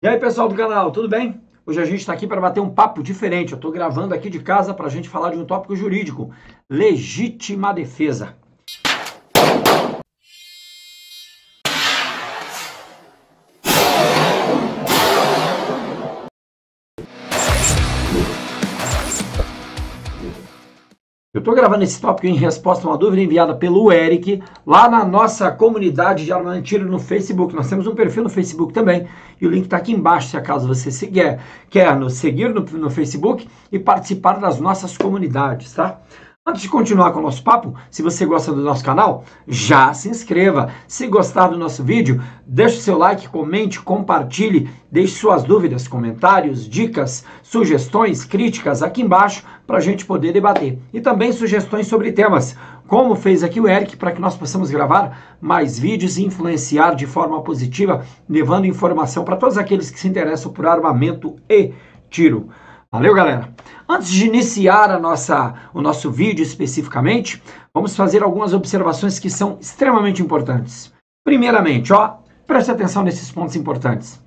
E aí, pessoal do canal, tudo bem? Hoje a gente está aqui para bater um papo diferente. Eu estou gravando aqui de casa para a gente falar de um tópico jurídico: legítima defesa. Eu estou gravando esse tópico em resposta a uma dúvida enviada pelo Eric, lá na nossa comunidade de Armamentírio no Facebook. Nós temos um perfil no Facebook também, e o link está aqui embaixo, se acaso você quer nos seguir no Facebook e participar das nossas comunidades, tá? Antes de continuar com o nosso papo, se você gosta do nosso canal, já se inscreva. Se gostar do nosso vídeo, deixe seu like, comente, compartilhe, deixe suas dúvidas, comentários, dicas, sugestões, críticas aqui embaixo para a gente poder debater. E também sugestões sobre temas, como fez aqui o Eric, para que nós possamos gravar mais vídeos e influenciar de forma positiva, levando informação para todos aqueles que se interessam por armamento e tiro. Valeu, galera! Antes de iniciar o nosso vídeo especificamente, vamos fazer algumas observações que são extremamente importantes. Primeiramente, preste atenção nesses pontos importantes.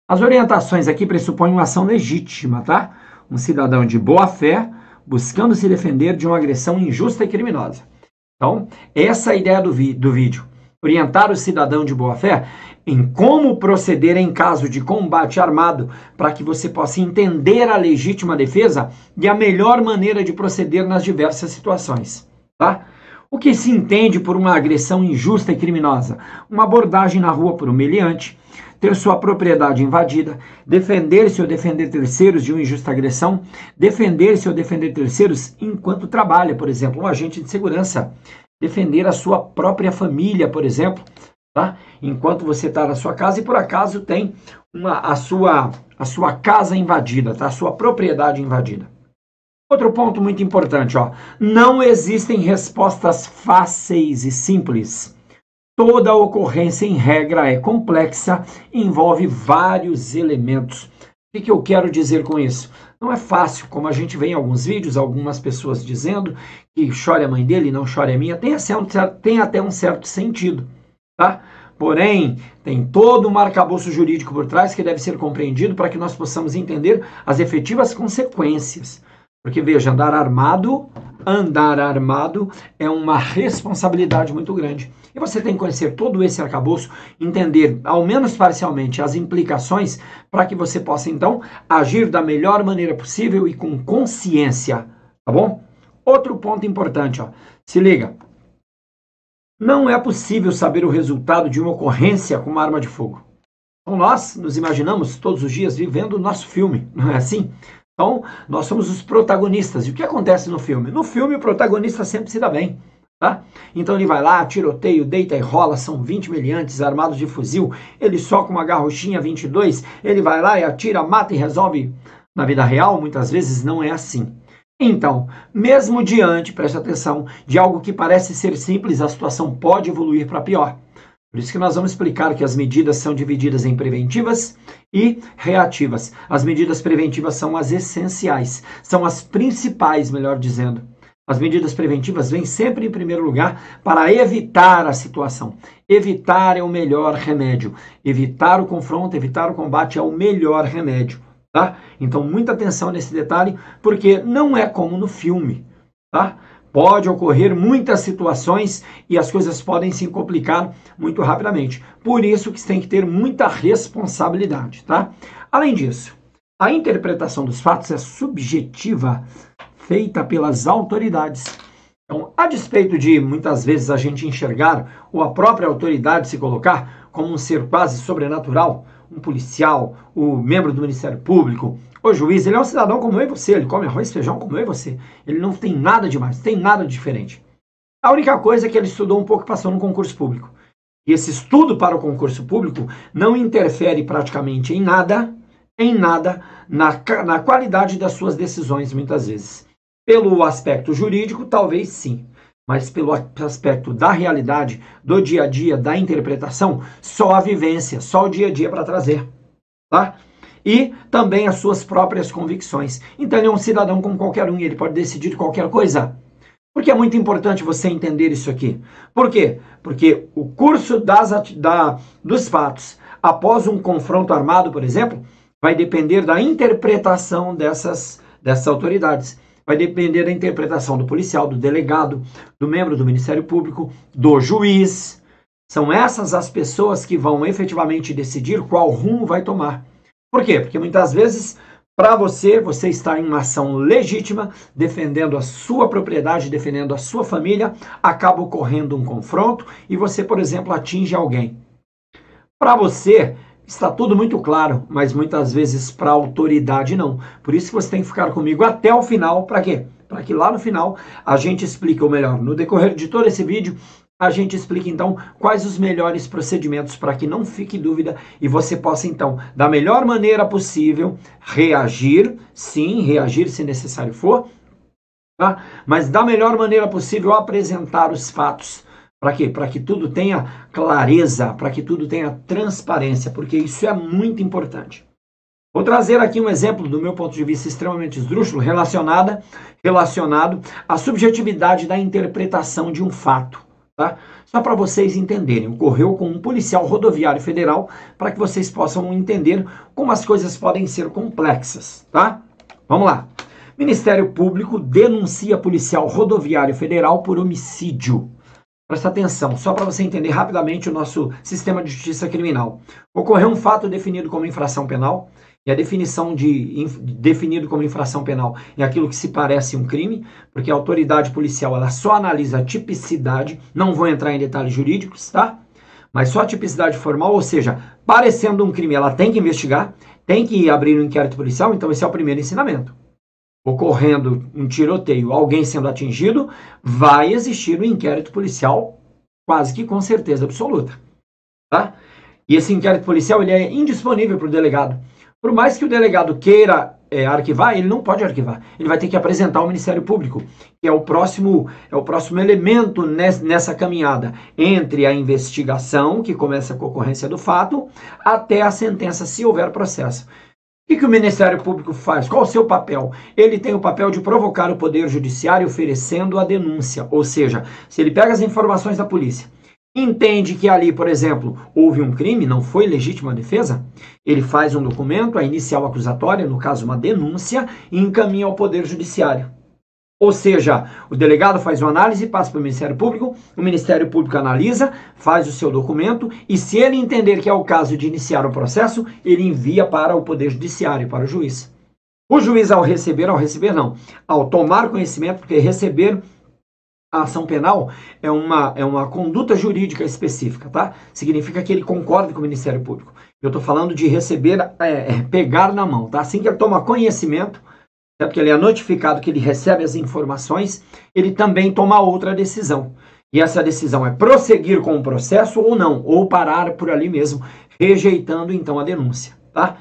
As orientações aqui pressupõem uma ação legítima, tá? Um cidadão de boa fé buscando se defender de uma agressão injusta e criminosa. Então, essa é a ideia do vídeo. Orientar o cidadão de boa fé em como proceder em caso de combate armado, para que você possa entender a legítima defesa e a melhor maneira de proceder nas diversas situações, tá? O que se entende por uma agressão injusta e criminosa? Uma abordagem na rua por um meliante, ter sua propriedade invadida, defender-se ou defender terceiros de uma injusta agressão, defender-se ou defender terceiros enquanto trabalha, por exemplo, um agente de segurança, defender a sua própria família, por exemplo, tá? Enquanto você está na sua casa e por acaso tem a sua casa invadida, tá? A sua propriedade invadida. Outro ponto muito importante, não existem respostas fáceis e simples. Toda ocorrência, em regra, é complexa e envolve vários elementos. O que eu quero dizer com isso? Não é fácil, como a gente vê em alguns vídeos, algumas pessoas dizendo que chore a mãe dele, não chore a minha, tem até um certo sentido, tá? Porém, tem todo um arcabouço jurídico por trás que deve ser compreendido para que nós possamos entender as efetivas consequências. Porque, veja, andar armado é uma responsabilidade muito grande. E você tem que conhecer todo esse arcabouço, entender, ao menos parcialmente, as implicações para que você possa, então, agir da melhor maneira possível e com consciência, tá bom? Outro ponto importante, se liga. Não é possível saber o resultado de uma ocorrência com uma arma de fogo. Então, nós nos imaginamos todos os dias vivendo o nosso filme, não é assim? Então, nós somos os protagonistas. E o que acontece no filme? No filme, o protagonista sempre se dá bem, tá? Então, ele vai lá, tiroteio, deita e rola, são 20 meliantes armados de fuzil, ele só com uma garrochinha 22, ele vai lá e atira, mata e resolve. Na vida real, muitas vezes, não é assim. Então, mesmo diante, preste atenção, de algo que parece ser simples, a situação pode evoluir para pior. Por isso que nós vamos explicar que as medidas são divididas em preventivas e reativas. As medidas preventivas são as essenciais, são as principais, melhor dizendo. As medidas preventivas vêm sempre em primeiro lugar para evitar a situação. Evitar é o melhor remédio. Evitar o confronto, evitar o combate é o melhor remédio. Tá? Então, muita atenção nesse detalhe, porque não é como no filme, tá? Pode ocorrer muitas situações e as coisas podem se complicar muito rapidamente. Por isso que você tem que ter muita responsabilidade, tá? Além disso, a interpretação dos fatos é subjetiva, feita pelas autoridades. Então, a despeito de muitas vezes a gente enxergar ou a própria autoridade se colocar como um ser quase sobrenatural, um policial, o membro do Ministério Público, o juiz, ele é um cidadão como eu e você, ele come arroz e feijão como eu e você. Ele não tem nada demais, não tem nada de diferente. A única coisa é que ele estudou um pouco e passou no concurso público. E esse estudo para o concurso público não interfere praticamente em nada na qualidade das suas decisões, muitas vezes. Pelo aspecto jurídico, talvez sim. Mas pelo aspecto da realidade, do dia a dia, da interpretação, só a vivência, só o dia a dia para trazer, tá? E também as suas próprias convicções. Então ele é um cidadão como qualquer um e ele pode decidir qualquer coisa. Porque é muito importante você entender isso aqui. Por quê? Porque o curso dos fatos, após um confronto armado, por exemplo, vai depender da interpretação dessas autoridades. Vai depender da interpretação do policial, do delegado, do membro do Ministério Público, do juiz. São essas as pessoas que vão efetivamente decidir qual rumo vai tomar. Por quê? Porque muitas vezes, para você está em uma ação legítima, defendendo a sua propriedade, defendendo a sua família, acaba ocorrendo um confronto e você, por exemplo, atinge alguém. Para você, está tudo muito claro, mas muitas vezes para a autoridade não. Por isso que você tem que ficar comigo até o final. Para quê? Para que lá no final a gente explique, ou melhor, no decorrer de todo esse vídeo, a gente explica então quais os melhores procedimentos para que não fique dúvida e você possa então, da melhor maneira possível, reagir, sim, reagir se necessário for, tá? Mas da melhor maneira possível apresentar os fatos. Para quê? Para que tudo tenha clareza, para que tudo tenha transparência, porque isso é muito importante. Vou trazer aqui um exemplo do meu ponto de vista extremamente esdrúxulo, relacionado à subjetividade da interpretação de um fato. Tá? Só para vocês entenderem, ocorreu com um policial rodoviário federal, para que vocês possam entender como as coisas podem ser complexas. Tá? Vamos lá. Ministério Público denuncia policial rodoviário federal por homicídio. Presta atenção, só para você entender rapidamente o nosso sistema de justiça criminal. Ocorreu um fato definido como infração penal, e a definição definido como infração penal é aquilo que se parece um crime, porque a autoridade policial ela só analisa a tipicidade, não vou entrar em detalhes jurídicos, tá? Mas só a tipicidade formal, ou seja, parecendo um crime, ela tem que investigar, tem que abrir um inquérito policial, então esse é o primeiro ensinamento. Ocorrendo um tiroteio, alguém sendo atingido, vai existir um inquérito policial quase que com certeza absoluta. Tá? E esse inquérito policial ele é indisponível para o delegado. Por mais que o delegado queira arquivar, ele não pode arquivar. Ele vai ter que apresentar ao Ministério Público, que é o próximo elemento nessa caminhada entre a investigação, que começa com a ocorrência do fato, até a sentença, se houver processo. O que o Ministério Público faz? Qual o seu papel? Ele tem o papel de provocar o Poder Judiciário oferecendo a denúncia. Ou seja, se ele pega as informações da polícia, entende que ali, por exemplo, houve um crime, não foi legítima defesa, ele faz um documento, a inicial acusatória, no caso uma denúncia, e encaminha ao Poder Judiciário. Ou seja, o delegado faz uma análise, passa para o Ministério Público, o Ministério Público analisa, faz o seu documento e se ele entender que é o caso de iniciar o processo, ele envia para o Poder Judiciário, para o juiz. O juiz ao tomar conhecimento, porque receber a ação penal é uma conduta jurídica específica, tá? Significa que ele concorda com o Ministério Público. Eu estou falando de receber, pegar na mão, tá? Assim que ele toma conhecimento, porque ele é notificado que ele recebe as informações, ele também toma outra decisão. E essa decisão é prosseguir com o processo ou não, ou parar por ali mesmo, rejeitando então a denúncia, tá?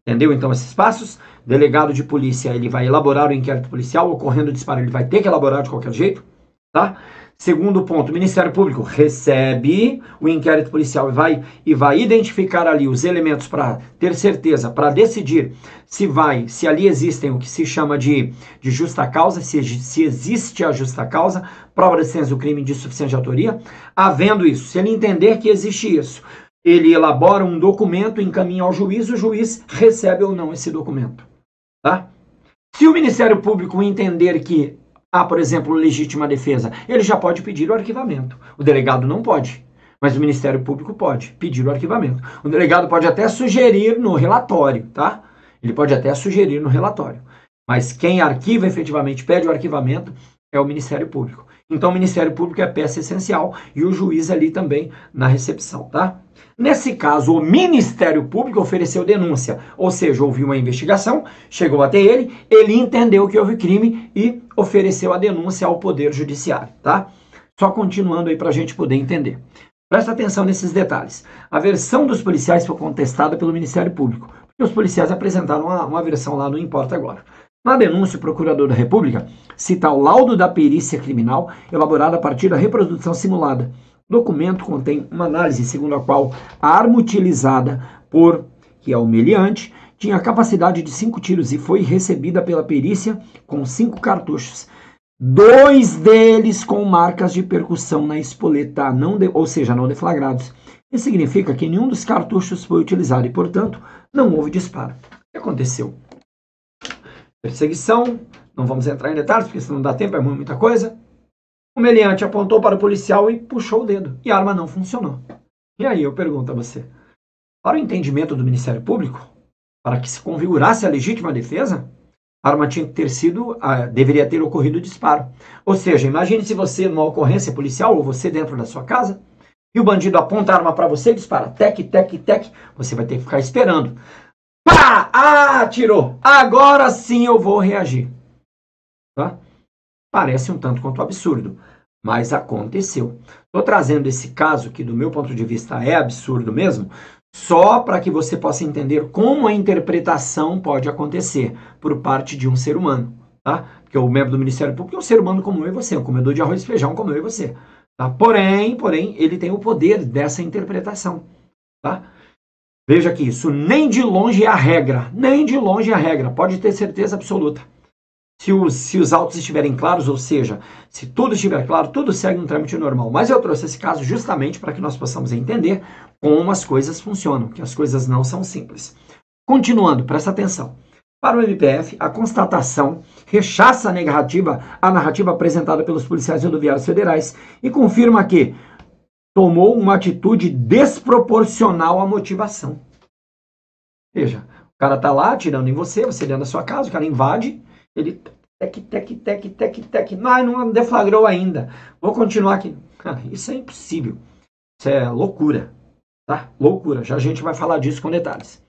Entendeu então esses passos? Delegado de polícia, ele vai elaborar o inquérito policial, ocorrendo o disparo, ele vai ter que elaborar de qualquer jeito, tá? Segundo ponto, o Ministério Público recebe o inquérito policial e vai identificar ali os elementos para ter certeza, para decidir se ali existem o que se chama de justa causa, se existe a justa causa, prova da existência do crime de insuficiente autoria. Havendo isso, se ele entender que existe isso, ele elabora um documento, encaminha ao juiz, o juiz recebe ou não esse documento. Tá? Se o Ministério Público entender que há, por exemplo, legítima defesa, ele já pode pedir o arquivamento. O delegado não pode, mas o Ministério Público pode pedir o arquivamento. O delegado pode até sugerir no relatório, tá? Ele pode até sugerir no relatório. Mas quem arquiva efetivamente, pede o arquivamento, é o Ministério Público. Então o Ministério Público é peça essencial e o juiz ali também na recepção, tá? Nesse caso, o Ministério Público ofereceu denúncia, ou seja, houve uma investigação, chegou até ele entendeu que houve crime e ofereceu a denúncia ao Poder Judiciário, tá? Só continuando aí para a gente poder entender. Presta atenção nesses detalhes. A versão dos policiais foi contestada pelo Ministério Público, porque os policiais apresentaram uma versão lá, não importa agora. Na denúncia, o Procurador da República cita o laudo da perícia criminal elaborado a partir da reprodução simulada. O documento contém uma análise segundo a qual a arma utilizada que é o meliante, tinha capacidade de 5 tiros e foi recebida pela perícia com 5 cartuchos. 2 deles com marcas de percussão na espoleta, ou seja, não deflagrados. Isso significa que nenhum dos cartuchos foi utilizado e, portanto, não houve disparo. O que aconteceu? Perseguição, não vamos entrar em detalhes, porque senão não dá tempo, é muita coisa. O meliante apontou para o policial e puxou o dedo, e a arma não funcionou. E aí eu pergunto a você, para o entendimento do Ministério Público, para que se configurasse a legítima defesa, a arma tinha que ter deveria ter ocorrido o disparo. Ou seja, imagine se você, numa ocorrência policial, ou você dentro da sua casa, e o bandido aponta a arma para você e dispara, tec, tec, tec, você vai ter que ficar esperando. Pá! Ah, atirou! Agora sim eu vou reagir. Tá? Parece um tanto quanto absurdo, mas aconteceu. Estou trazendo esse caso, que do meu ponto de vista é absurdo mesmo, só para que você possa entender como a interpretação pode acontecer por parte de um ser humano. Tá? Porque o membro do Ministério Público é um ser humano como eu e você, um comedor de arroz e feijão como eu e você. Tá? Porém, ele tem o poder dessa interpretação. Tá? Veja que isso nem de longe é a regra. Nem de longe é a regra. Pode ter certeza absoluta. Se os autos estiverem claros, ou seja, se tudo estiver claro, tudo segue um trâmite normal. Mas eu trouxe esse caso justamente para que nós possamos entender como as coisas funcionam, que as coisas não são simples. Continuando, presta atenção. Para o MPF, a constatação rechaça a narrativa apresentada pelos policiais rodoviários federais e confirma que tomou uma atitude desproporcional à motivação. Veja, o cara está lá atirando em você dentro da sua casa, o cara invade, ele tec, não deflagrou ainda. Vou continuar aqui. Cara, isso é impossível. Isso é loucura. Tá? Loucura. Já a gente vai falar disso com detalhes.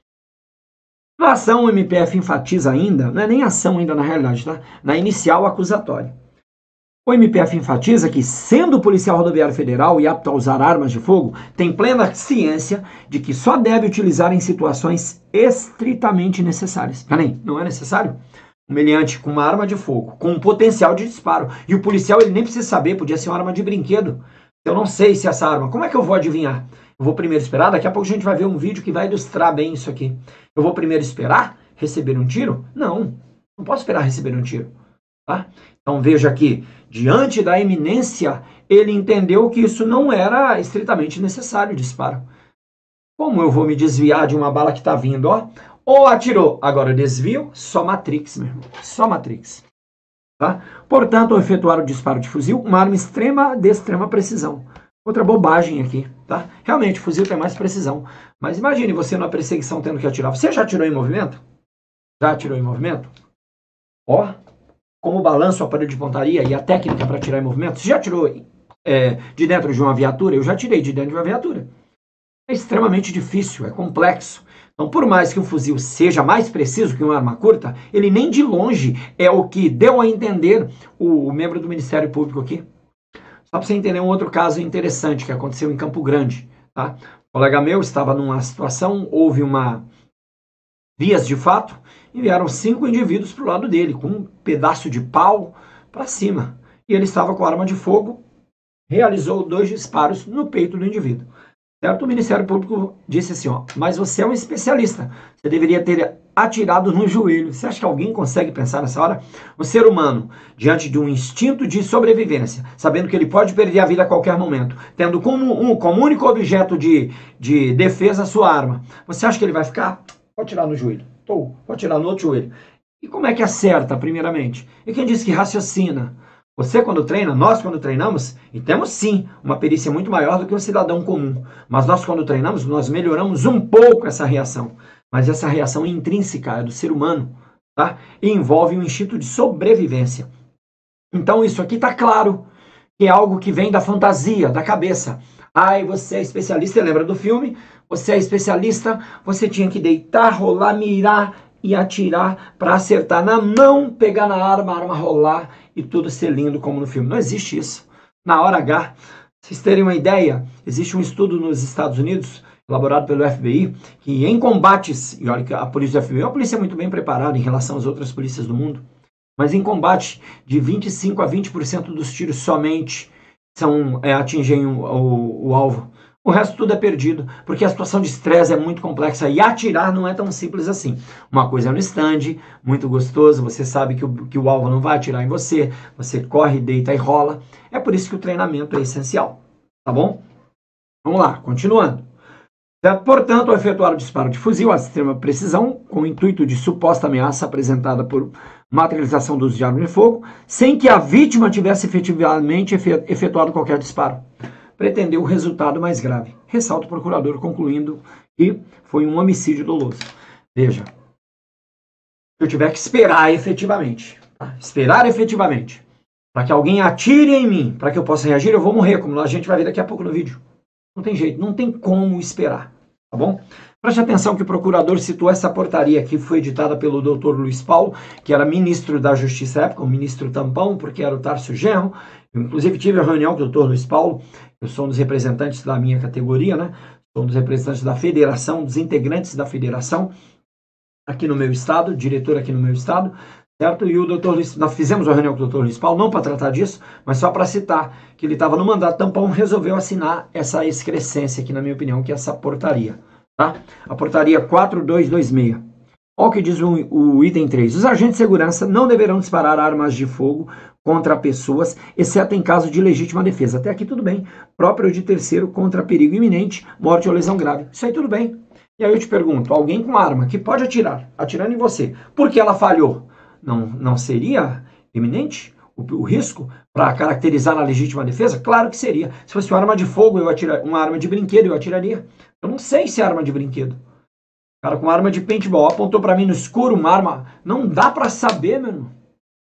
Na ação, o MPF enfatiza ainda, não é nem ação ainda na realidade, tá? Na inicial acusatória. O MPF enfatiza que, sendo policial rodoviário federal e apto a usar armas de fogo, tem plena ciência de que só deve utilizar em situações estritamente necessárias. Peraí, não é necessário? O meliante com uma arma de fogo, com um potencial de disparo. E o policial, ele nem precisa saber, podia ser uma arma de brinquedo. Eu não sei se essa arma, como é que eu vou adivinhar? Eu vou primeiro esperar, daqui a pouco a gente vai ver um vídeo que vai ilustrar bem isso aqui. Eu vou primeiro esperar receber um tiro? Não posso esperar receber um tiro. Tá? Então veja que, diante da iminência, ele entendeu que isso não era estritamente necessário, o disparo. Como eu vou me desviar de uma bala que está vindo, ó? Ou atirou, agora eu desvio, só Matrix, meu irmão, só Matrix. Tá? Portanto, ao efetuar o disparo de fuzil, uma arma de extrema precisão. Outra bobagem aqui, tá? Realmente, o fuzil tem mais precisão. Mas imagine você numa perseguição tendo que atirar. Você já atirou em movimento? Já atirou em movimento? Ó, como balança o aparelho de pontaria e a técnica para atirar em movimento. Você já atirou de dentro de uma viatura? Eu já atirei de dentro de uma viatura. É extremamente difícil, é complexo. Então, por mais que um fuzil seja mais preciso que uma arma curta, ele nem de longe é o que deu a entender o membro do Ministério Público aqui. Só para você entender um outro caso interessante que aconteceu em Campo Grande. Tá? Um colega meu estava numa situação, houve uma vias de fato, e vieram 5 indivíduos para o lado dele, com um pedaço de pau para cima. E ele estava com arma de fogo, realizou 2 disparos no peito do indivíduo. Certo? O Ministério Público disse assim, ó, mas você é um especialista, você deveria ter atirado no joelho. Você acha que alguém consegue pensar nessa hora? O ser humano, diante de um instinto de sobrevivência, sabendo que ele pode perder a vida a qualquer momento, tendo como único objeto de defesa a sua arma, você acha que ele vai ficar? Vou atirar no joelho. Vou atirar no outro joelho. E como é que acerta, primeiramente? E quem diz que raciocina? Você quando treina, nós quando treinamos, e temos sim uma perícia muito maior do que um cidadão comum, mas nós quando treinamos, nós melhoramos um pouco essa reação. Mas essa reação é intrínseca, é do ser humano, tá? E envolve um instinto de sobrevivência. Então isso aqui está claro, que é algo que vem da fantasia, da cabeça. Ai, você é especialista, lembra do filme? Você é especialista, você tinha que deitar, rolar, mirar e atirar para acertar na mão, pegar na arma, a arma rolar e tudo ser lindo como no filme. Não existe isso. Na hora H, pra vocês terem uma ideia, existe um estudo nos Estados Unidos, elaborado pelo FBI, que em combates, e olha que a polícia do FBI é uma polícia muito bem preparada em relação às outras polícias do mundo, mas em combate, de 25% a 20% dos tiros somente atingem o alvo. O resto tudo é perdido, porque a situação de estresse é muito complexa e atirar não é tão simples assim. Uma coisa é no stand, muito gostoso, você sabe que o alvo não vai atirar em você, você corre, deita e rola. É por isso que o treinamento é essencial, tá bom? Vamos lá, continuando. Certo? Portanto, ao efetuar o disparo de fuzil a extrema precisão, com o intuito de suposta ameaça apresentada por materialização do uso de arma de fogo, sem que a vítima tivesse efetivamente efetuado qualquer disparo, pretendeu o resultado mais grave. Ressalta o procurador, concluindo que foi um homicídio doloso. Veja, se eu tiver que esperar efetivamente, tá? Esperar efetivamente, para que alguém atire em mim, para que eu possa reagir, eu vou morrer, como a gente vai ver daqui a pouco no vídeo. Não tem jeito, não tem como esperar, tá bom? Preste atenção que o procurador citou essa portaria que foi editada pelo Dr. Luiz Paulo, que era ministro da Justiça à época, o ministro tampão, porque era o Tarso Genro. Eu, inclusive, tive a reunião com o Dr. Luiz Paulo, eu sou um dos representantes da minha categoria, né? Sou um dos representantes da federação, dos integrantes da federação, aqui no meu estado, diretor aqui no meu estado, certo? E o doutor Luiz, nós fizemos uma reunião com o doutor Luiz Paulo, não para tratar disso, mas só para citar que ele estava no mandato tampão, resolveu assinar essa excrescência aqui, na minha opinião, que é essa portaria, tá? A portaria 4226. Olha o que diz o item 3. Os agentes de segurança não deverão disparar armas de fogo contra pessoas, exceto em caso de legítima defesa. Até aqui tudo bem. Próprio de terceiro contra perigo iminente, morte ou lesão grave. Isso aí tudo bem. E aí eu te pergunto, alguém com arma que pode atirar, atirando em você, porque ela falhou, não seria iminente o risco para caracterizar a legítima defesa? Claro que seria. Se fosse uma arma de fogo, uma arma de brinquedo, eu atiraria. Eu não sei se é arma de brinquedo. O cara com arma de paintball apontou para mim no escuro uma arma. Não dá para saber, meu irmão.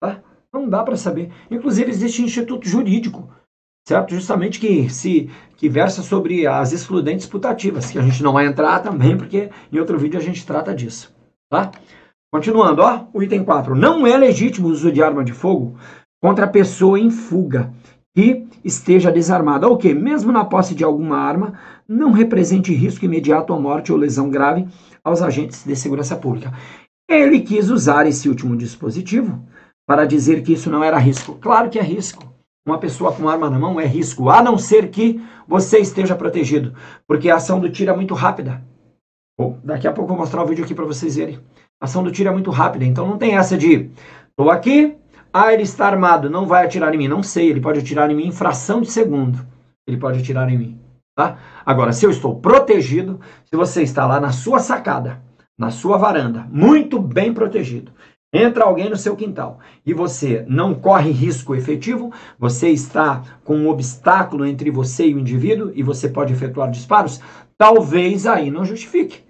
Tá? Não dá para saber. Inclusive existe instituto jurídico, certo? Justamente que versa sobre as excludentes putativas, que a gente não vai entrar também, porque em outro vídeo a gente trata disso. Tá? Continuando, ó, o item 4. Não é legítimo o uso de arma de fogo contra a pessoa em fuga que esteja desarmada, ou que, mesmo na posse de alguma arma, não represente risco imediato à morte ou lesão grave aos agentes de segurança pública. Ele quis usar esse último dispositivo para dizer que isso não era risco. Claro que é risco. Uma pessoa com arma na mão é risco, a não ser que você esteja protegido, porque a ação do tiro é muito rápida. Bom, daqui a pouco eu vou mostrar o vídeo aqui para vocês verem. A ação do tiro é muito rápida, então não tem essa de estou aqui, ele está armado, não vai atirar em mim. Não sei, ele pode atirar em mim em fração de segundo. Ele pode atirar em mim. Tá? Agora, se eu estou protegido, se você está lá na sua sacada, na sua varanda, muito bem protegido, entra alguém no seu quintal e você não corre risco efetivo, você está com um obstáculo entre você e o indivíduo e você pode efetuar disparos, talvez aí não justifique.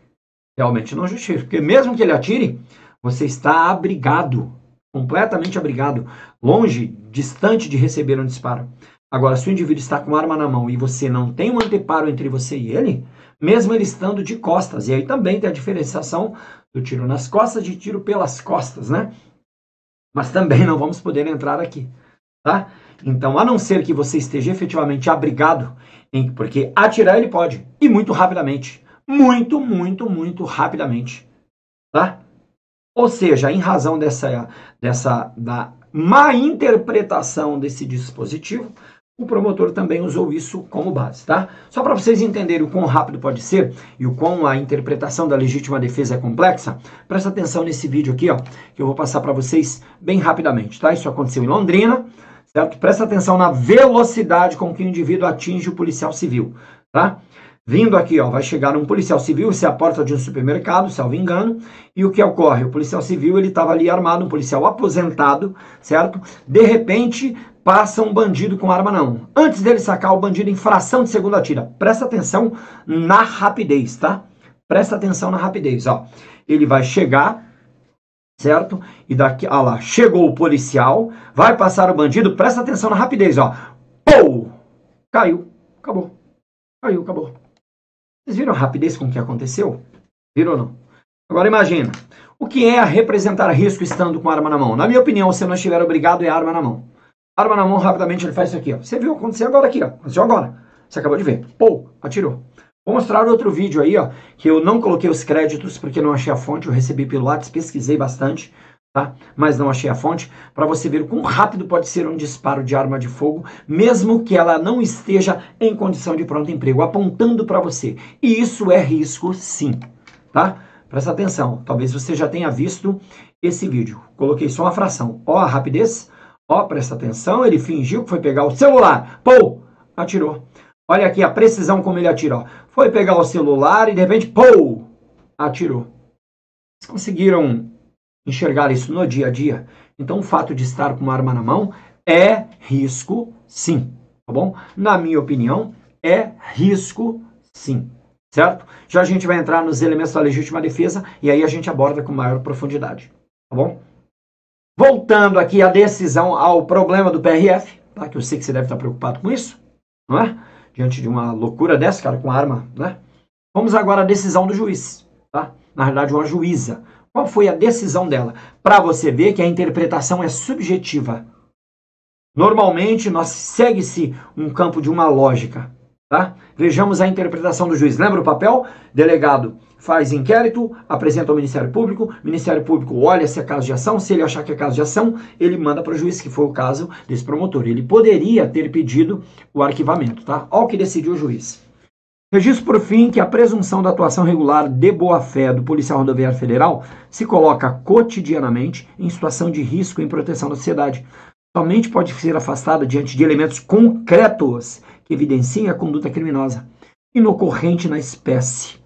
Realmente não justifica, porque mesmo que ele atire, você está abrigado, completamente abrigado, longe, distante de receber um disparo. Agora, se o indivíduo está com arma na mão e você não tem um anteparo entre você e ele, mesmo ele estando de costas, e aí também tem a diferenciação do tiro nas costas de tiro pelas costas, né? Mas também não vamos poder entrar aqui, tá? Então, a não ser que você esteja efetivamente abrigado, porque atirar ele pode, e muito rapidamente. Muito, muito, muito rapidamente, tá? Ou seja, em razão da má interpretação desse dispositivo, o promotor também usou isso como base, tá? Só para vocês entenderem o quão rápido pode ser e o quão a interpretação da legítima defesa é complexa, presta atenção nesse vídeo aqui, ó, que eu vou passar para vocês bem rapidamente, tá? Isso aconteceu em Londrina, certo? Presta atenção na velocidade com que o indivíduo atinge o policial civil, tá? Vindo aqui, ó, vai chegar um policial civil, isso é a porta de um supermercado, salvo engano, e o que ocorre? O policial civil, ele estava ali armado, um policial aposentado, certo? De repente, passa um bandido com arma na mão. Antes dele sacar o bandido, em fração de segundo atira. Presta atenção na rapidez, tá? Presta atenção na rapidez, ó. Ele vai chegar, certo? E daqui, ó lá, chegou o policial, vai passar o bandido, presta atenção na rapidez, ó. Pou! Caiu, acabou. Caiu, acabou. Vocês viram a rapidez com que aconteceu? Viram ou não? Agora imagina, o que é representar risco estando com a arma na mão? Na minha opinião, se não estiver obrigado, é a arma na mão. Arma na mão, rapidamente ele faz isso aqui, ó. Você viu acontecer agora aqui, ó. Aconteceu agora. Você acabou de ver. Pô, atirou. Vou mostrar outro vídeo aí, ó, que eu não coloquei os créditos porque não achei a fonte, eu recebi pelo WhatsApp, pesquisei bastante, tá? Mas não achei a fonte, para você ver o quão rápido pode ser um disparo de arma de fogo, mesmo que ela não esteja em condição de pronto emprego, apontando para você. E isso é risco, sim, tá? Presta atenção, talvez você já tenha visto esse vídeo. Coloquei só uma fração. Ó a rapidez, ó, presta atenção, ele fingiu que foi pegar o celular. Pô, atirou. Olha aqui a precisão como ele atira. Ó. Foi pegar o celular e de repente, pô, atirou. Vocês conseguiram enxergar isso no dia a dia? Então o fato de estar com uma arma na mão é risco, sim. Tá bom? Na minha opinião, é risco, sim. Certo? Já a gente vai entrar nos elementos da legítima defesa e aí a gente aborda com maior profundidade. Tá bom? Voltando aqui à decisão, ao problema do PRF, tá? Que eu sei que você deve estar preocupado com isso, não é? Diante de uma loucura dessa, cara, com arma, né? Vamos agora à decisão do juiz, tá? Na verdade, uma juíza. Qual foi a decisão dela? Para você ver que a interpretação é subjetiva. Normalmente, segue-se um campo de uma lógica, tá? Vejamos a interpretação do juiz. Lembra o papel? Delegado faz inquérito, apresenta ao Ministério Público olha se é caso de ação, se ele achar que é caso de ação, ele manda para o juiz, que foi o caso desse promotor. Ele poderia ter pedido o arquivamento, tá? Olha o que decidiu o juiz. Registro por fim que a presunção da atuação regular de boa-fé do policial rodoviário federal se coloca cotidianamente em situação de risco em proteção da sociedade. Somente pode ser afastada diante de elementos concretos que evidenciem a conduta criminosa, inocorrente na espécie.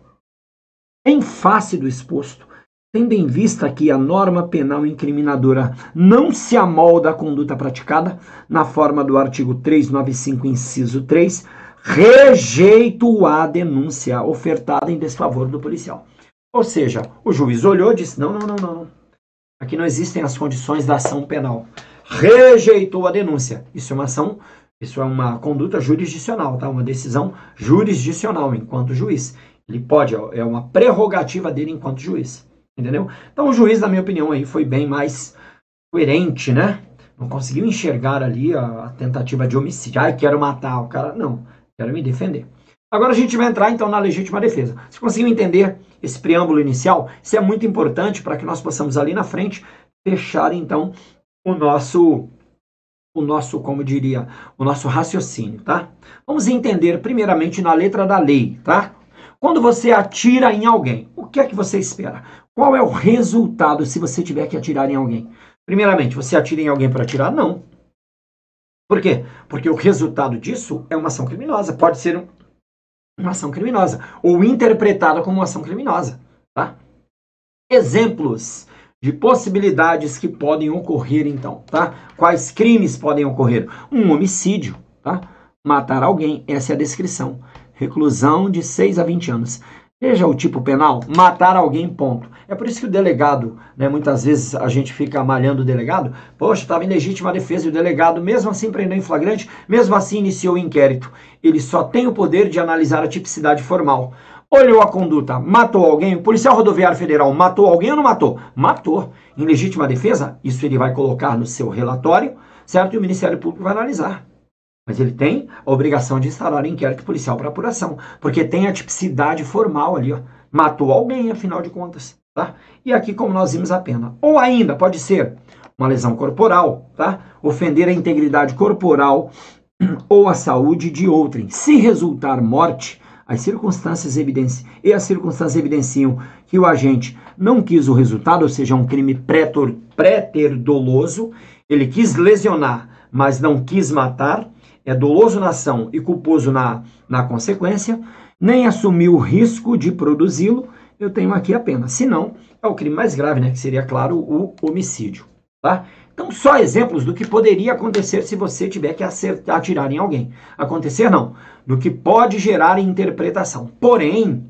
Em face do exposto, tendo em vista que a norma penal incriminadora não se amolda à conduta praticada, na forma do artigo 395, inciso 3, rejeito a denúncia ofertada em desfavor do policial. Ou seja, o juiz olhou e disse, não. Aqui não existem as condições da ação penal. Rejeitou a denúncia. Isso é uma conduta jurisdicional, tá? Uma decisão jurisdicional enquanto juiz. Ele pode, é uma prerrogativa dele enquanto juiz, entendeu? Então o juiz, na minha opinião, aí foi bem mais coerente, né? Não conseguiu enxergar ali a tentativa de homicídio. Ai, quero matar o cara. Não, quero me defender. Agora a gente vai entrar, então, na legítima defesa. Você conseguiu entender esse preâmbulo inicial? Isso é muito importante para que nós possamos, ali na frente, fechar, então, o nosso, como diria, o nosso raciocínio, tá? Vamos entender, primeiramente, na letra da lei, tá? Quando você atira em alguém, o que é que você espera? Qual é o resultado se você tiver que atirar em alguém? Primeiramente, você atira em alguém para atirar? Não. Por quê? Porque o resultado disso é uma ação criminosa. Pode ser uma ação criminosa ou interpretada como uma ação criminosa, tá? Exemplos de possibilidades que podem ocorrer, então, tá? Quais crimes podem ocorrer? Um homicídio, tá? Matar alguém, essa é a descrição. Reclusão de 6 a 20 anos. Veja o tipo penal, matar alguém, ponto. É por isso que o delegado, né, muitas vezes a gente fica malhando o delegado, poxa, estava em legítima defesa e o delegado, mesmo assim, prendeu em flagrante, mesmo assim iniciou o inquérito. Ele só tem o poder de analisar a tipicidade formal. Olhou a conduta, matou alguém, o policial rodoviário federal matou alguém ou não matou? Matou. Em legítima defesa, isso ele vai colocar no seu relatório, certo? E o Ministério Público vai analisar. Mas ele tem a obrigação de instalar inquérito policial para apuração, porque tem a tipicidade formal ali, ó. Matou alguém, afinal de contas, tá? E aqui, como nós vimos, a pena. Ou ainda, pode ser uma lesão corporal, tá? Ofender a integridade corporal ou a saúde de outrem. Se resultar morte, as circunstâncias evidenciam que o agente não quis o resultado, ou seja, um crime pré-ter-doloso, ele quis lesionar, mas não quis matar, é doloso na ação e culposo na consequência, nem assumiu o risco de produzi-lo, eu tenho aqui a pena. Se não, é o crime mais grave, né? Que seria, claro, o homicídio. Tá? Então, só exemplos do que poderia acontecer se você tiver que atirar em alguém. Acontecer, não. Do que pode gerar interpretação. Porém,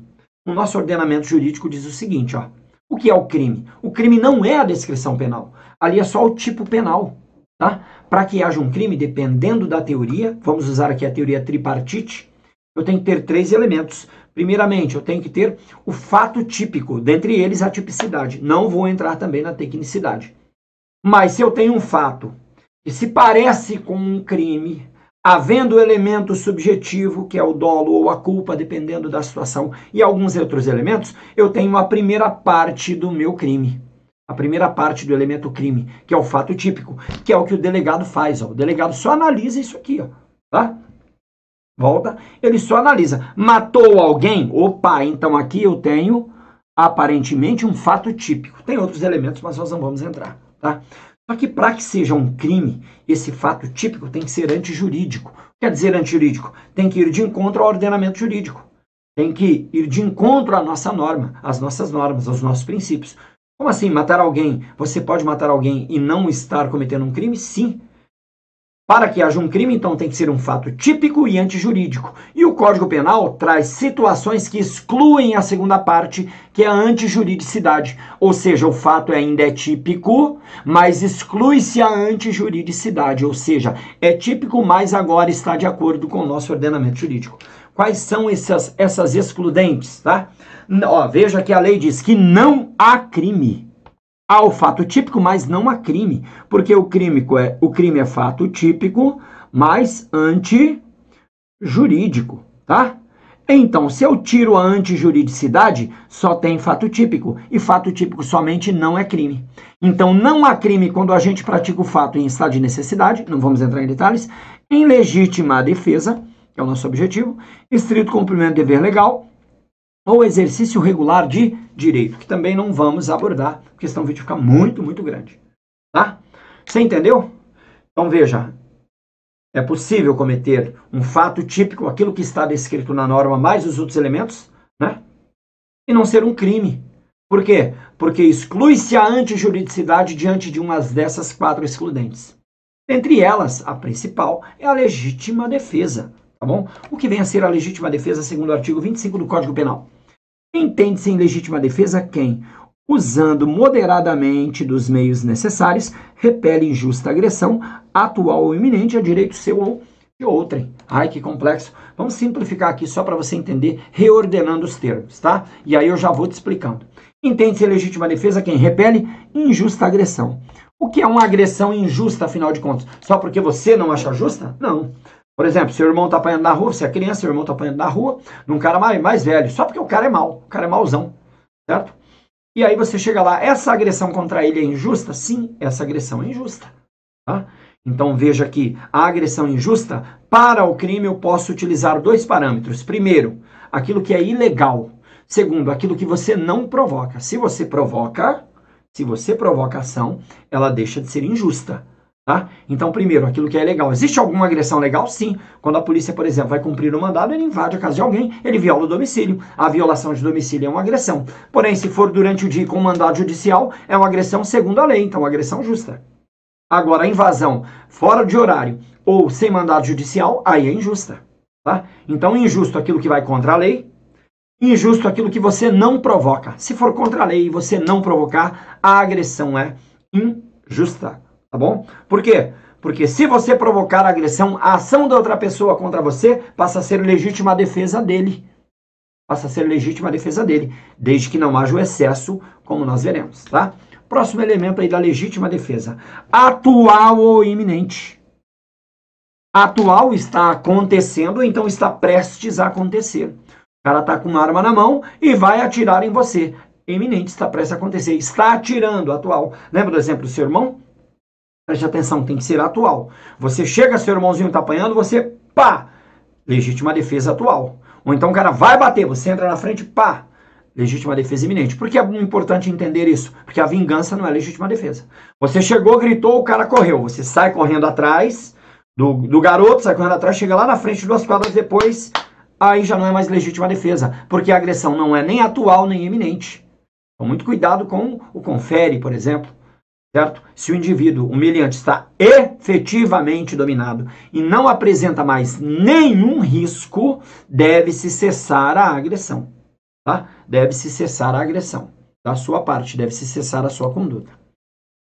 o nosso ordenamento jurídico diz o seguinte, ó. O que é o crime? O crime não é a descrição penal. Ali é só o tipo penal. Tá? Para que haja um crime, dependendo da teoria, vamos usar aqui a teoria tripartite, eu tenho que ter 3 elementos. Primeiramente, eu tenho que ter o fato típico, dentre eles a tipicidade. Não vou entrar também na tecnicidade. Mas se eu tenho um fato que se parece com um crime, havendo o elemento subjetivo, que é o dolo ou a culpa, dependendo da situação, e alguns outros elementos, eu tenho a primeira parte do meu crime. A primeira parte do elemento crime, que é o fato típico, que é o que o delegado faz. Ó. O delegado só analisa isso aqui, ó, tá? Volta, ele só analisa. Matou alguém? Opa, então aqui eu tenho, aparentemente, um fato típico. Tem outros elementos, mas nós não vamos entrar, tá? Só que para que seja um crime, esse fato típico tem que ser antijurídico. Quer dizer antijurídico? Tem que ir de encontro ao ordenamento jurídico. Tem que ir de encontro à nossa norma, às nossas normas, aos nossos princípios. Como assim, matar alguém? Você pode matar alguém e não estar cometendo um crime? Sim. Para que haja um crime, então, tem que ser um fato típico e antijurídico. E o Código Penal traz situações que excluem a segunda parte, que é a antijuridicidade. Ou seja, o fato ainda é típico, mas exclui-se a antijuridicidade. Ou seja, é típico, mas agora está de acordo com o nosso ordenamento jurídico. Quais são essas excludentes? Tá? Ó, veja que a lei diz que não há crime. Há o fato típico, mas não há crime, porque o crime é fato típico, mas antijurídico, tá? Então, se eu tiro a antijuridicidade, só tem fato típico, e fato típico somente não é crime. Então, não há crime quando a gente pratica o fato em estado de necessidade, não vamos entrar em detalhes, em legítima defesa, que é o nosso objetivo, estrito cumprimento de dever legal, ou exercício regular de direito, que também não vamos abordar, porque senão o vídeo fica muito, muito grande. Tá? Você entendeu? Então veja, é possível cometer um fato típico, aquilo que está descrito na norma, mais os outros elementos, né? E não ser um crime. Por quê? Porque exclui-se a antijuridicidade diante de uma dessas 4 excludentes. Entre elas, a principal é a legítima defesa. Tá bom? O que vem a ser a legítima defesa segundo o artigo 25 do Código Penal? Entende-se em legítima defesa quem, usando moderadamente dos meios necessários, repele injusta agressão, atual ou iminente, a direito seu ou de outrem. Ai, que complexo. Vamos simplificar aqui só para você entender, reordenando os termos, tá? E aí eu já vou te explicando. Entende-se em legítima defesa quem repele injusta agressão. O que é uma agressão injusta, afinal de contas? Só porque você não acha justa? Não. Por exemplo, seu irmão está apanhando na rua, você é criança, seu irmão está apanhando na rua, num cara mais velho, só porque o cara é mau, o cara é mauzão, certo? E aí você chega lá, essa agressão contra ele é injusta? Sim, essa agressão é injusta. Tá? Então veja que a agressão injusta, para o crime eu posso utilizar 2 parâmetros. Primeiro, aquilo que é ilegal. Segundo, aquilo que você não provoca. Se você provoca a ação, ela deixa de ser injusta. Tá? Então, primeiro, aquilo que é legal. Existe alguma agressão legal? Sim. Quando a polícia, por exemplo, vai cumprir o mandado, ele invade a casa de alguém, ele viola o domicílio. A violação de domicílio é uma agressão. Porém, se for durante o dia com mandado judicial, é uma agressão segundo a lei, então agressão justa. Agora, a invasão fora de horário ou sem mandado judicial, aí é injusta. Tá? Então, injusto aquilo que vai contra a lei, injusto aquilo que você não provoca. Se for contra a lei e você não provocar, a agressão é injusta. Tá bom? Por quê? Porque se você provocar a agressão, a ação da outra pessoa contra você passa a ser legítima defesa dele. Passa a ser legítima defesa dele, desde que não haja o excesso, como nós veremos, tá? Próximo elemento aí da legítima defesa. Atual ou iminente. Atual está acontecendo, então está prestes a acontecer. O cara está com uma arma na mão e vai atirar em você. Iminente, está prestes a acontecer. Está atirando, atual. Lembra do exemplo do seu irmão? Preste atenção, tem que ser atual. Você chega, seu irmãozinho está apanhando, você, pá, legítima defesa atual. Ou então o cara vai bater, você entra na frente, pá, legítima defesa iminente. Por que é importante entender isso? Porque a vingança não é legítima defesa. Você chegou, gritou, o cara correu. Você sai correndo atrás do garoto, sai correndo atrás, chega lá na frente, 2 quadras depois, aí já não é mais legítima defesa. Porque a agressão não é nem atual, nem iminente. Então, muito cuidado com o confere, por exemplo. Certo? Se o indivíduo humilhante está efetivamente dominado e não apresenta mais nenhum risco, deve-se cessar a agressão. Tá? Deve-se cessar a agressão. Da sua parte, deve-se cessar a sua conduta.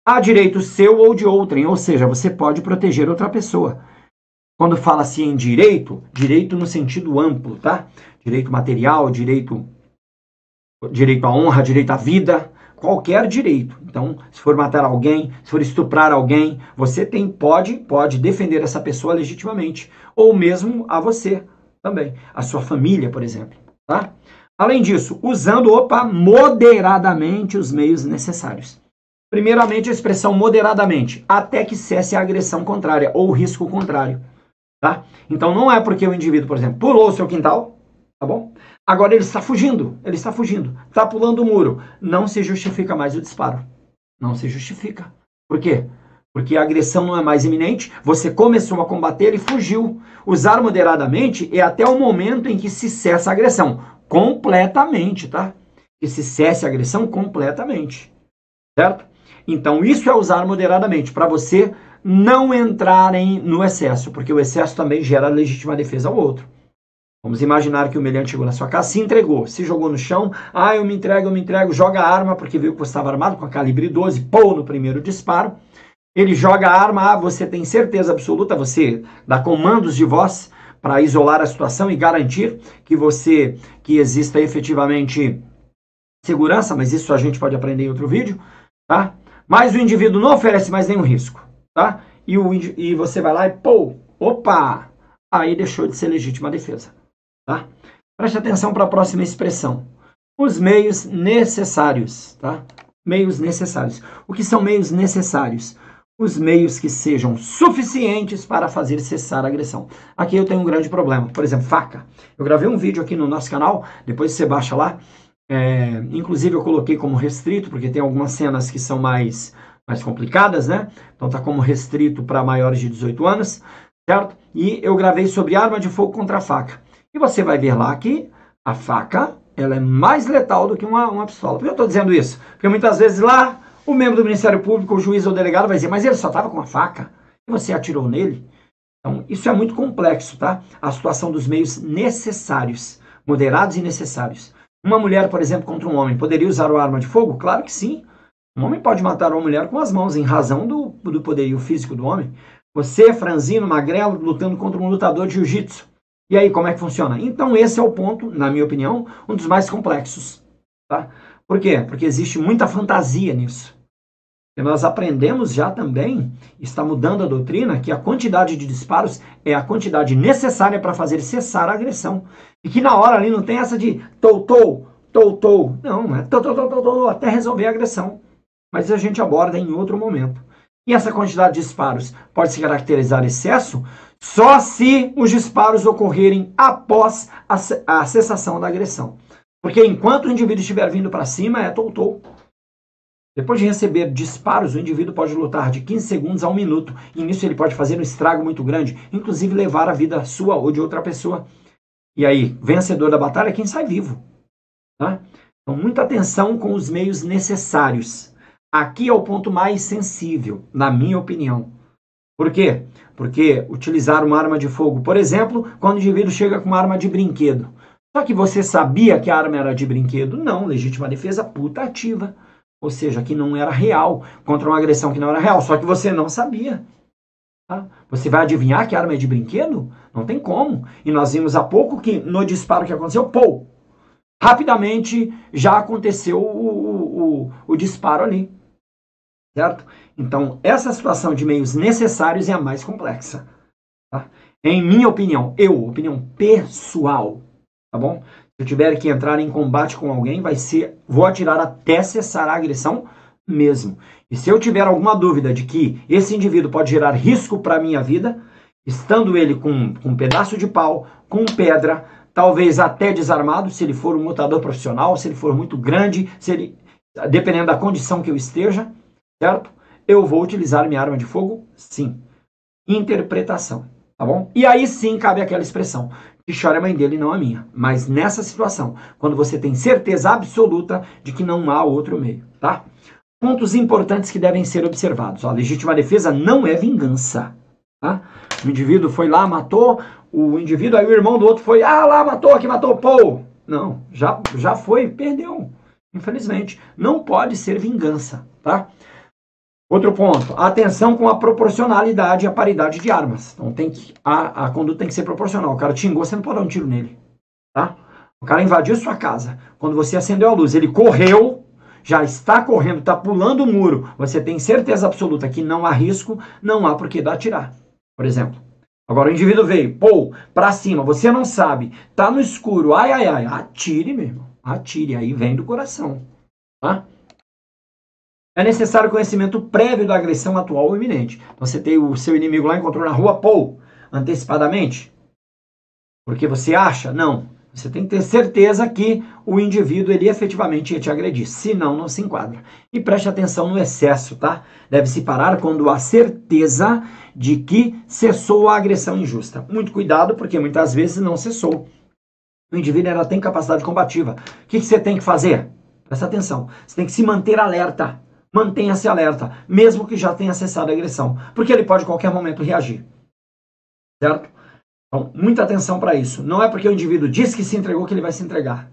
Há direito seu ou de outrem, ou seja, você pode proteger outra pessoa. Quando fala-se em direito, direito no sentido amplo, tá? Direito material, direito à honra, direito à vida, qualquer direito. Então, se for matar alguém, se for estuprar alguém, você pode defender essa pessoa legitimamente. Ou mesmo a você também. A sua família, por exemplo. Tá? Além disso, usando, moderadamente os meios necessários. Primeiramente, a expressão moderadamente, até que cesse a agressão contrária ou o risco contrário. Tá? Então, não é porque o indivíduo, por exemplo, pulou o seu quintal, tá bom? Agora ele está fugindo, está pulando o muro. Não se justifica mais o disparo. Não se justifica. Por quê? Porque a agressão não é mais iminente, você começou a combater e fugiu. Usar moderadamente é até o momento em que se cessa a agressão. Completamente, tá? Que se cesse a agressão completamente. Certo? Então, isso é usar moderadamente, para você não entrar no excesso, porque o excesso também gera legítima defesa ao outro. Vamos imaginar que o humilhante chegou na sua casa, se entregou, se jogou no chão, eu me entrego, joga a arma, porque viu que você estava armado com a calibre 12, pô, no primeiro disparo. Ele joga a arma, você tem certeza absoluta, você dá comandos de voz para isolar a situação e garantir que exista efetivamente segurança, mas isso a gente pode aprender em outro vídeo, tá? Mas o indivíduo não oferece mais nenhum risco, tá? E você vai lá e, opa! Aí deixou de ser legítima defesa, tá? Preste atenção para a próxima expressão. Os meios necessários, tá? Meios necessários. O que são meios necessários? Os meios que sejam suficientes para fazer cessar a agressão. Aqui eu tenho um grande problema. Por exemplo, faca. Eu gravei um vídeo aqui no nosso canal, depois você baixa lá. Inclusive eu coloquei como restrito, porque tem algumas cenas que são mais complicadas, né? Então tá como restrito para maiores de 18 anos, certo? E eu gravei sobre arma de fogo contra a faca. E você vai ver lá que a faca, ela é mais letal do que uma pistola. Por que eu estou dizendo isso? Porque muitas vezes lá, o membro do Ministério Público, o juiz ou o delegado vai dizer, mas ele só estava com a faca e você atirou nele. Então, isso é muito complexo, tá? A situação dos meios necessários, moderados e necessários. Uma mulher, por exemplo, contra um homem, poderia usar uma arma de fogo? Claro que sim. Um homem pode matar uma mulher com as mãos, em razão do poderio físico do homem. Você, franzino, magrelo, lutando contra um lutador de jiu-jitsu. E aí, como é que funciona? Então, esse é o ponto, na minha opinião, um dos mais complexos. Tá? Por quê? Porque existe muita fantasia nisso. E nós aprendemos já também, está mudando a doutrina, que a quantidade de disparos é a quantidade necessária para fazer cessar a agressão. E que na hora ali não tem essa de tou. Não, é tou, até resolver a agressão. Mas a gente aborda em outro momento. E essa quantidade de disparos pode se caracterizar excesso só se os disparos ocorrerem após a cessação da agressão. Porque enquanto o indivíduo estiver vindo para cima, é tou. Depois de receber disparos, o indivíduo pode lutar de 15 segundos a 1 minuto. E nisso ele pode fazer um estrago muito grande, inclusive levar a vida sua ou de outra pessoa. E aí, vencedor da batalha é quem sai vivo. Tá? Então, muita atenção com os meios necessários. Aqui é o ponto mais sensível, na minha opinião. Por quê? Porque utilizar uma arma de fogo, por exemplo, quando o indivíduo chega com uma arma de brinquedo. Só que você sabia que a arma era de brinquedo? Não, legítima defesa putativa. Ou seja, que não era real, contra uma agressão que não era real, só que você não sabia. Tá? Você vai adivinhar que a arma é de brinquedo? Não tem como. E nós vimos há pouco que no disparo que aconteceu, rapidamente já aconteceu o disparo ali. Certo? Então, essa situação de meios necessários é a mais complexa. Tá? Em minha opinião, opinião pessoal, tá bom? Se eu tiver que entrar em combate com alguém, vou atirar até cessar a agressão mesmo. E se eu tiver alguma dúvida de que esse indivíduo pode gerar risco para a minha vida, estando ele com um pedaço de pau, com pedra, talvez até desarmado, se ele for um lutador profissional, se ele for muito grande, dependendo da condição que eu esteja, certo? Eu vou utilizar minha arma de fogo? Sim. Interpretação, tá bom? E aí sim cabe aquela expressão, que chora a mãe dele e não a minha. Mas nessa situação, quando você tem certeza absoluta de que não há outro meio, tá? Pontos importantes que devem ser observados. A legítima defesa não é vingança, tá? O indivíduo foi lá, matou, o indivíduo, aí o irmão do outro foi, lá, matou, aqui matou, Não, já foi, perdeu. Infelizmente, não pode ser vingança, tá? Outro ponto, atenção com a proporcionalidade e a paridade de armas. Então a conduta tem que ser proporcional. O cara te xingou, você não pode dar um tiro nele. Tá? O cara invadiu sua casa. Quando você acendeu a luz, ele correu, já está correndo, está pulando o muro. Você tem certeza absoluta que não há risco, não há por que dar atirar. Por exemplo. Agora o indivíduo veio, para cima, você não sabe, tá no escuro, atire, meu irmão. Atire, aí vem do coração. Tá? É necessário conhecimento prévio da agressão atual ou iminente. Você tem o seu inimigo lá, encontrou na rua, antecipadamente? Porque você acha? Não. Você tem que ter certeza que o indivíduo, ele efetivamente ia te agredir, senão não se enquadra. E preste atenção no excesso, tá? Deve-se parar quando há certeza de que cessou a agressão injusta. Muito cuidado, porque muitas vezes não cessou. O indivíduo, ela tem capacidade combativa. O que você tem que fazer? Presta atenção. Você tem que se manter alerta. Mantenha-se alerta, mesmo que já tenha cessado a agressão, porque ele pode a qualquer momento reagir. Certo? Então, muita atenção para isso. Não é porque o indivíduo diz que se entregou que ele vai se entregar.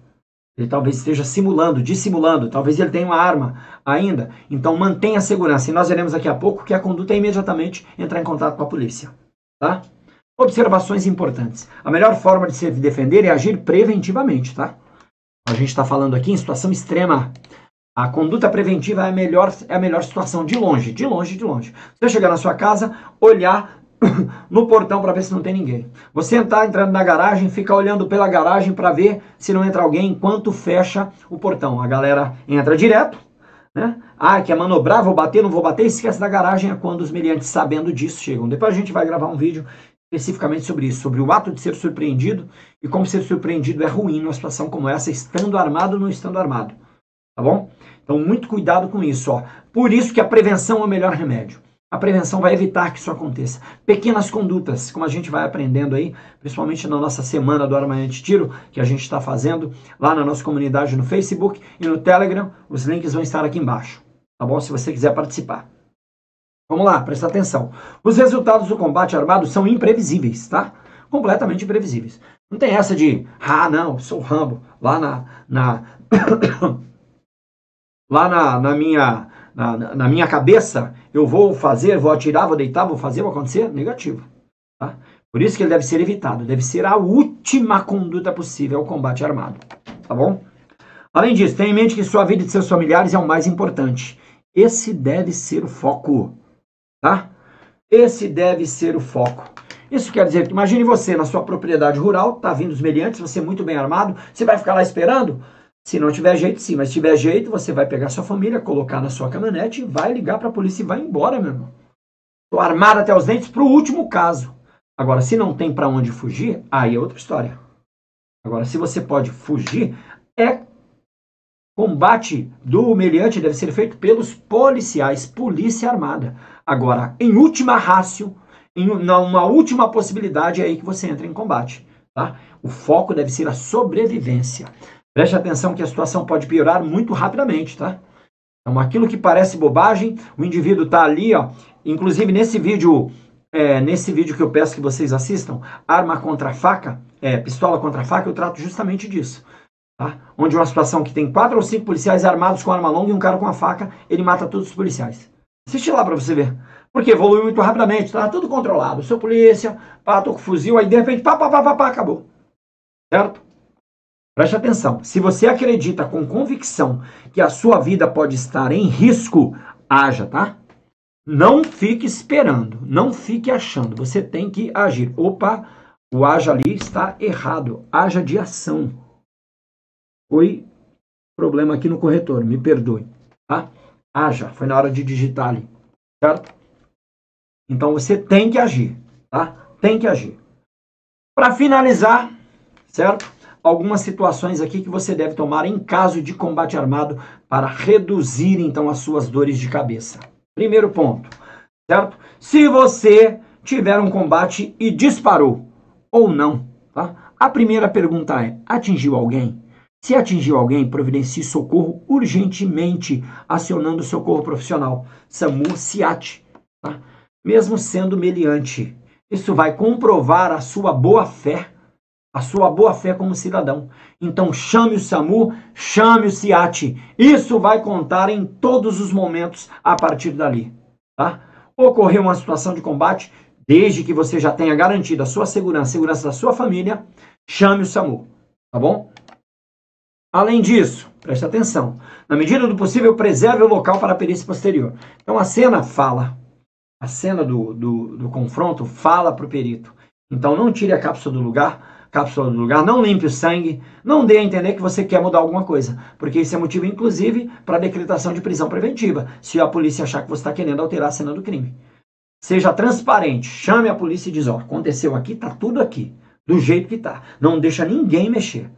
Ele talvez esteja simulando, dissimulando, talvez ele tenha uma arma ainda. Então, mantenha a segurança. E nós veremos daqui a pouco que a conduta é imediatamente entrar em contato com a polícia. Tá? Observações importantes. A melhor forma de se defender é agir preventivamente, tá? A gente está falando aqui em situação extrema. A conduta preventiva é a melhor situação, de longe, de longe, de longe. Você chegar na sua casa, olhar no portão para ver se não tem ninguém. Você está entrando na garagem, fica olhando pela garagem para ver se não entra alguém enquanto fecha o portão. A galera entra direto, né? Ah, quer manobrar, vou bater, não vou bater, esquece da garagem, é quando os meliantes, sabendo disso, chegam. Depois a gente vai gravar um vídeo especificamente sobre isso, sobre o ato de ser surpreendido e como ser surpreendido é ruim numa situação como essa, estando armado ou não estando armado. Tá bom? Então, muito cuidado com isso, ó. Por isso que a prevenção é o melhor remédio. A prevenção vai evitar que isso aconteça. Pequenas condutas, como a gente vai aprendendo aí, principalmente na nossa semana do Arma Anti-Tiro, que a gente está fazendo lá na nossa comunidade no Facebook e no Telegram. Os links vão estar aqui embaixo, tá bom? Se você quiser participar. Vamos lá, presta atenção. Os resultados do combate armado são imprevisíveis, tá? Completamente imprevisíveis. Não tem essa de, ah, não, sou Rambo, lá na minha cabeça, eu vou fazer, vou atirar, vou deitar, vou fazer, vou acontecer. Negativo. Tá? Por isso que ele deve ser evitado. Deve ser a última conduta possível, o combate armado. Tá bom? Além disso, tenha em mente que sua vida e de seus familiares é o mais importante. Esse deve ser o foco. Tá? Esse deve ser o foco. Isso quer dizer que, imagine você na sua propriedade rural, tá vindo os meliantes, você muito bem armado, você vai ficar lá esperando? Se não tiver jeito, sim, mas se tiver jeito, você vai pegar sua família, colocar na sua caminhonete, vai ligar para a polícia e vai embora, meu irmão. Estou armado até os dentes para o último caso. Agora, se não tem para onde fugir, aí é outra história. Agora, se você pode fugir, combate do meliante deve ser feito pelos policiais, polícia armada. Agora, em última rácio, numa última possibilidade, é aí que você entra em combate. Tá? O foco deve ser a sobrevivência. Preste atenção que a situação pode piorar muito rapidamente, tá? Então, aquilo que parece bobagem, o indivíduo está ali, ó. Inclusive, nesse vídeo que eu peço que vocês assistam, arma contra faca, pistola contra faca, eu trato justamente disso. Tá? Onde uma situação que tem 4 ou 5 policiais armados com arma longa e um cara com a faca, ele mata todos os policiais. Assiste lá para você ver. Porque evoluiu muito rapidamente, tá tudo controlado. Sou polícia, tô com fuzil, aí de repente, acabou. Certo? Preste atenção, se você acredita com convicção que a sua vida pode estar em risco, haja, tá? Não fique esperando, não fique achando, você tem que agir. Opa, o haja ali está errado, haja de ação. Foi problema aqui no corretor, me perdoe, tá? Haja, foi na hora de digitar ali, certo? Então você tem que agir, tá? Tem que agir. Para finalizar, certo? Algumas situações aqui que você deve tomar em caso de combate armado para reduzir, então, as suas dores de cabeça. Primeiro ponto, certo? Se você tiver um combate e disparou ou não, tá? A primeira pergunta é, atingiu alguém? Se atingiu alguém, providencie socorro urgentemente, acionando o socorro profissional, SAMU, SIAT, tá? Mesmo sendo meliante. Isso vai comprovar a sua boa-fé, como cidadão. Então chame o SAMU, chame o SIAT. Isso vai contar em todos os momentos a partir dali. Tá? Ocorreu uma situação de combate, desde que você já tenha garantido a sua segurança, a segurança da sua família, chame o SAMU. Tá bom? Além disso, preste atenção. Na medida do possível, preserve o local para a perícia posterior. Então a cena fala. A cena do confronto fala para o perito. Então não tire a cápsula do lugar, não limpe o sangue, não dê a entender que você quer mudar alguma coisa, porque isso é motivo, inclusive, para decretação de prisão preventiva, se a polícia achar que você está querendo alterar a cena do crime. Seja transparente, chame a polícia e diz, ó, aconteceu aqui, tá tudo aqui, do jeito que está. Não deixa ninguém mexer.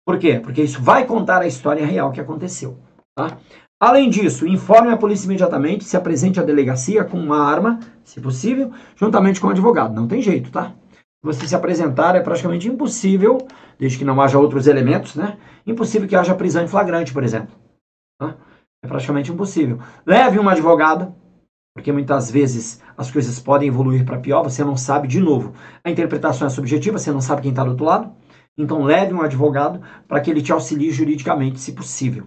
Por quê? Porque isso vai contar a história real que aconteceu. Tá? Além disso, informe a polícia imediatamente, se apresente à delegacia com uma arma, se possível, juntamente com o advogado. Não tem jeito, tá? Se você se apresentar, é praticamente impossível, desde que não haja outros elementos, né? Impossível que haja prisão em flagrante, por exemplo. Tá? É praticamente impossível. Leve um advogado, porque muitas vezes as coisas podem evoluir para pior, você não sabe, de novo, a interpretação é subjetiva, você não sabe quem está do outro lado. Então leve um advogado para que ele te auxilie juridicamente, se possível.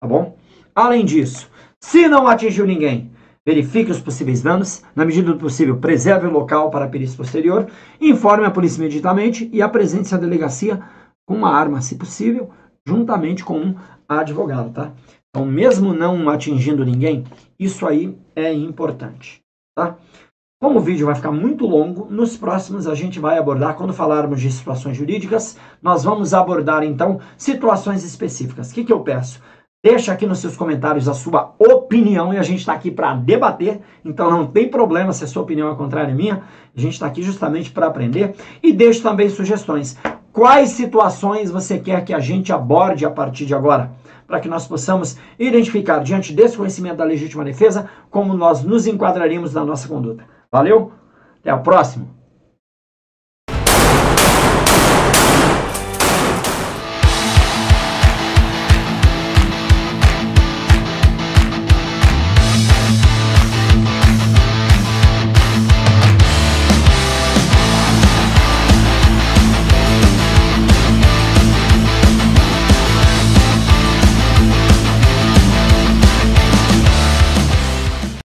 Tá bom? Além disso, se não atingiu ninguém, verifique os possíveis danos, na medida do possível, preserve o local para a perícia posterior, informe a polícia imediatamente e apresente-se à delegacia com uma arma, se possível, juntamente com um advogado, tá? Então, mesmo não atingindo ninguém, isso aí é importante, tá? Como o vídeo vai ficar muito longo, nos próximos a gente vai abordar, quando falarmos de situações jurídicas, nós vamos abordar, então, situações específicas. O que eu peço? Deixa aqui nos seus comentários a sua opinião e a gente está aqui para debater, então não tem problema se a sua opinião é contrária à minha, a gente está aqui justamente para aprender e deixe também sugestões. Quais situações você quer que a gente aborde a partir de agora? Para que nós possamos identificar, diante desse conhecimento da legítima defesa, como nós nos enquadraríamos na nossa conduta. Valeu? Até o próximo!